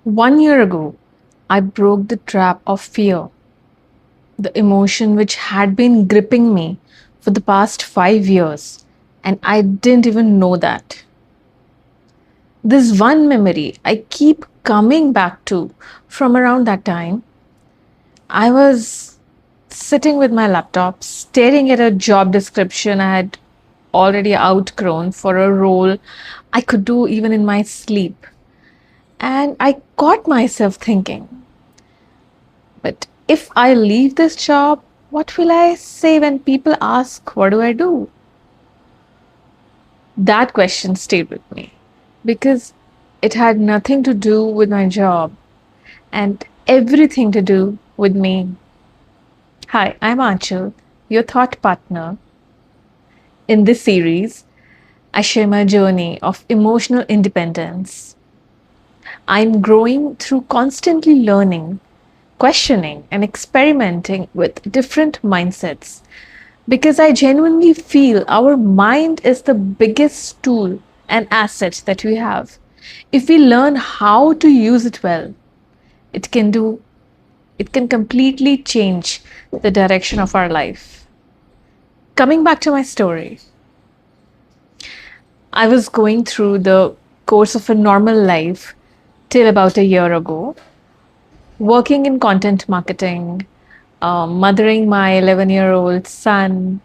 1 year ago, I broke the trap of fear, the emotion which had been gripping me for the past 5 years, and I didn't even know that. This one memory I keep coming back to from around that time. I was sitting with my laptop, staring at a job description I had already outgrown for a role I could do even in my sleep. And I caught myself thinking, but if I leave this job, what will I say when people ask, what do I do? That question stayed with me because it had nothing to do with my job and everything to do with me. Hi, I'm Anchal, your thought partner. In this series, I share my journey of emotional independence. I'm growing through constantly learning, questioning, and experimenting with different mindsets because I genuinely feel our mind is the biggest tool and asset that we have. If we learn how to use it well, it can do it can completely change the direction of our life. Coming back to my story, I was going through the course of a normal life till about a year ago, working in content marketing, mothering my 11-year-old son,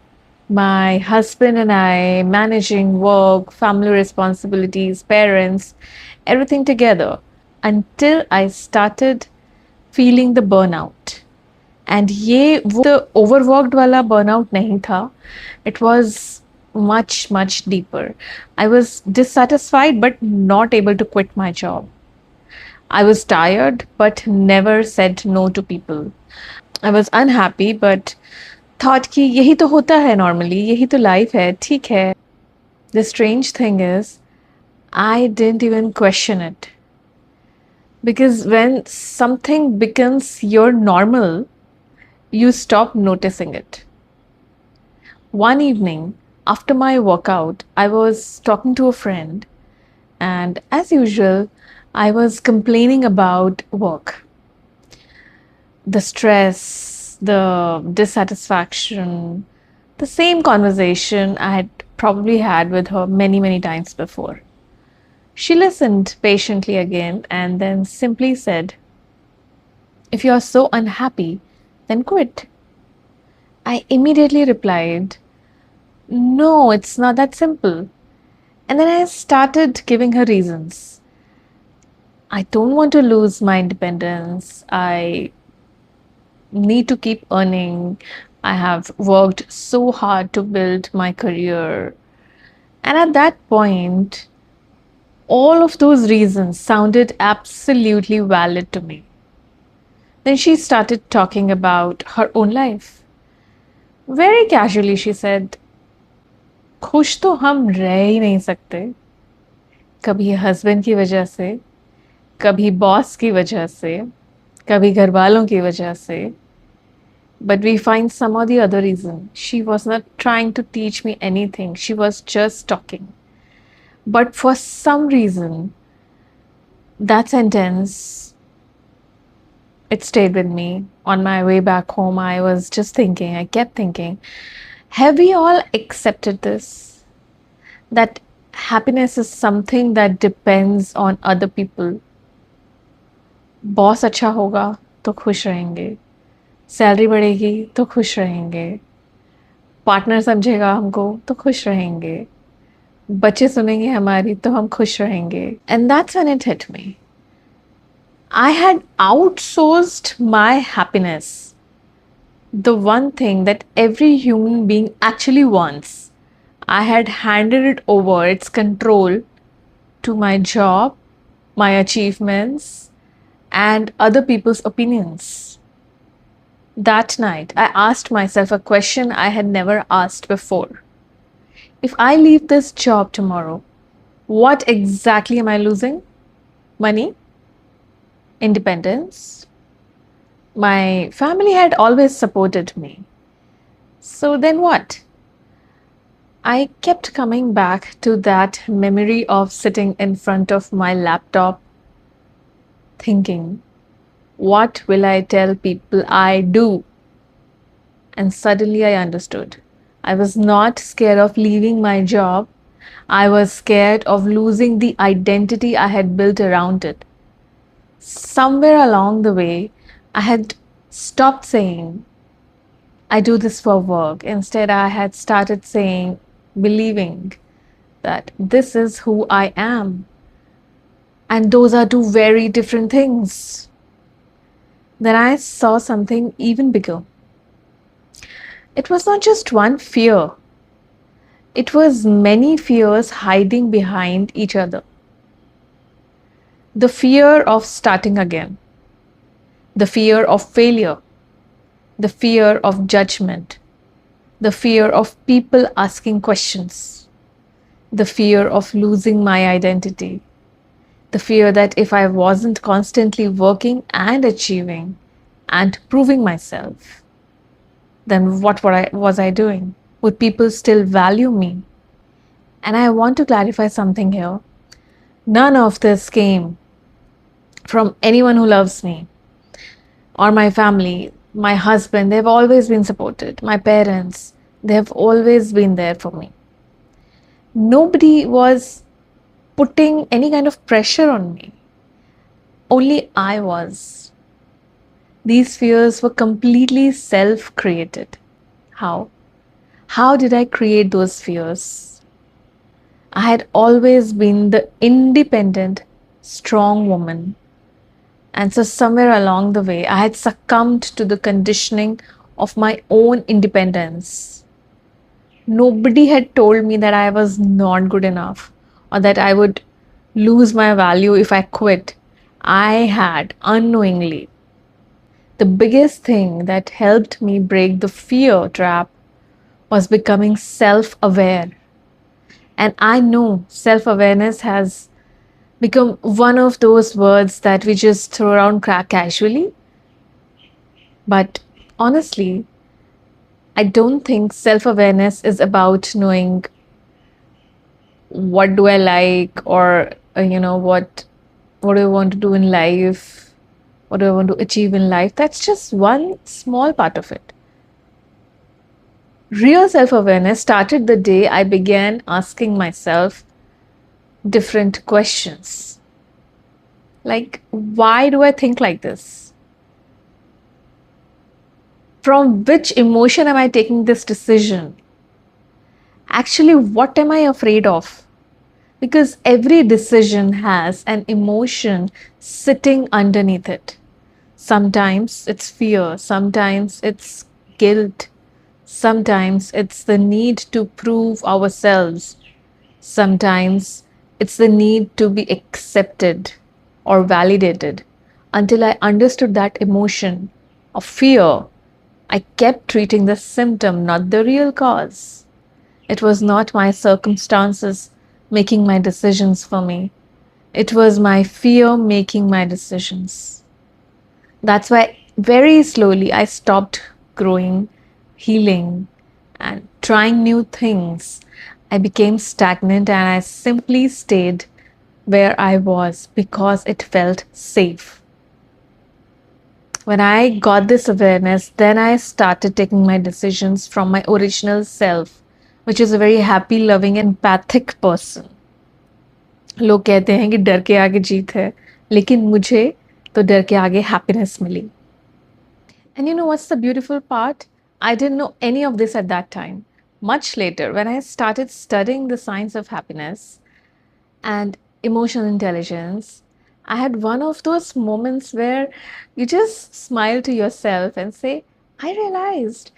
my husband and I managing work, family responsibilities, parents, everything together until I started feeling the burnout. And ये वो the overworked वाला burnout नहीं था. It was much deeper. I was dissatisfied but not able to quit my job. I was tired but never said no to people. I was unhappy but thought कि यही तो होता है normally, यही तो life है, ठीक है. The strange thing is, I didn't even question it. Because when something becomes your normal, you stop noticing it. One evening, after my workout, I was talking to a friend, and as usual, I was complaining about work, the stress, the dissatisfaction, the same conversation I had probably had with her many times before. She listened patiently again and then simply said, if you are so unhappy, then quit. I immediately replied, no, it's not that simple. And then I started giving her reasons. I don't want to lose my independence. I need to keep earning. I have worked so hard to build my career. And at that point, all of those reasons sounded absolutely valid to me. Then she started talking about her own life. Very casually, she said, खुश तो हम रह ही नहीं सकते, कभी husband की वजह से, कभी बॉस की वजह से, कभी घर वालों की वजह से. But we find some or the other reason. She was not trying to teach me anything. She was just talking. But for some reason, that sentence, it stayed with me. On my way back home, I was just thinking, I kept thinking, have we all accepted this? That happiness is something that depends on other people. Boss अच्छा होगा तो खुश रहेंगे, salary बढ़ेगी तो खुश रहेंगे, partner समझेगा हमको तो खुश रहेंगे, बच्चे सुनेंगे हमारी तो हम खुश रहेंगे. And that's when it hit me. I had outsourced my happiness, the one thing that every human being actually wants. I had handed it over, its control, to my job, my achievements, and other people's opinions. That night, I asked myself a question I had never asked before. If I leave this job tomorrow, what exactly am I losing? Money? Independence? My family had always supported me. So then what? I kept coming back to that memory of sitting in front of my laptop, thinking, what will I tell people I do? And suddenly I understood. I was not scared of leaving my job. I was scared of losing the identity I had built around it. Somewhere along the way, I had stopped saying, I do this for work. Instead, I had started saying, believing that this is who I am. And those are two very different things. Then I saw something even bigger. It was not just one fear, it was many fears hiding behind each other. The fear of starting again, the fear of failure, the fear of judgment, the fear of people asking questions, the fear of losing my identity, the fear that if I wasn't constantly working and achieving and proving myself, then was I doing? Would people still value me? And I want to clarify something here. None of this came from anyone who loves me or my family. My husband, they've always been supported. My parents, they have always been there for me. Nobody was putting any kind of pressure on me. Only I was. These fears were completely self created. How? How did I create those fears? I had always been the independent, strong woman. And so, somewhere along the way, I had succumbed to the conditioning of my own independence. Nobody had told me that I was not good enough or that I would lose my value if I quit. I had unknowingly. The biggest thing that helped me break the fear trap was becoming self aware. And I know self awareness has become one of those words that we just throw around casually. But honestly, I don't think self awareness is about knowing what do I like or what do I want to do in life, what do I want to achieve in life. That's just one small part of it. Real self awareness started the day I began asking myself different questions. Like, why do I think like this? From which emotion am I taking this decision? Actually, what am I afraid of? Because every decision has an emotion sitting underneath it. Sometimes it's fear, sometimes it's guilt, sometimes it's the need to prove ourselves, sometimes it's the need to be accepted or validated. Until I understood that emotion of fear, I kept treating the symptom, not the real cause. It was not my circumstances making my decisions for me. It was my fear making my decisions. That's why very slowly I stopped growing, healing, and trying new things. I became stagnant and I simply stayed where I was because it felt safe. When I got this awareness, then I started taking my decisions from my original self, which is a very happy, loving, empathic person. लोग कहते हैं कि डर के आगे जीत है, लेकिन मुझे तो डर के आगे हैप्पीनेस मिली. And you know what's the beautiful part? I didn't know any of this at that time. Much later, when I started studying the science of happiness and emotional intelligence, I had one of those moments where you just smile to yourself and say, I realized,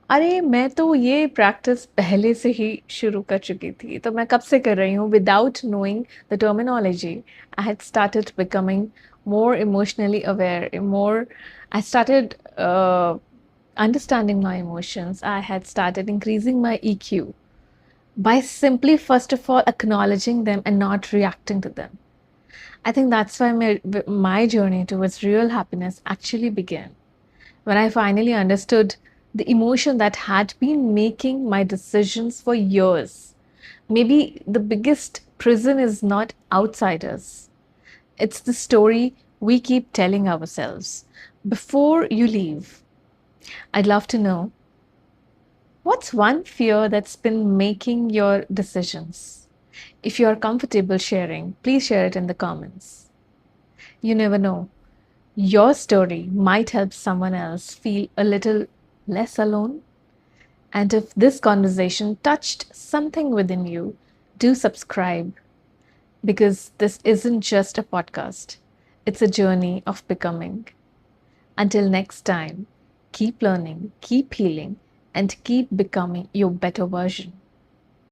अरे मैं तो ये practice पहले से ही शुरू कर चुकी थी, तो मैं कब से कर रही हूँ. Without knowing the terminology, I had started becoming more emotionally aware, I started understanding my emotions. I had started increasing my EQ by simply, first of all, acknowledging them and not reacting to them. I think that's why my journey towards real happiness actually began. When I finally understood the emotion that had been making my decisions for years. Maybe the biggest prison is not outsiders, it's the story we keep telling ourselves before you leave? I'd love to know, what's one fear that's been making your decisions? If you're comfortable sharing, please share it in the comments. You never know. Your story might help someone else feel a little less alone. And if this conversation touched something within you, do subscribe, because this isn't just a podcast, it's a journey of becoming. Until next time, keep learning, keep healing, and keep becoming your better version.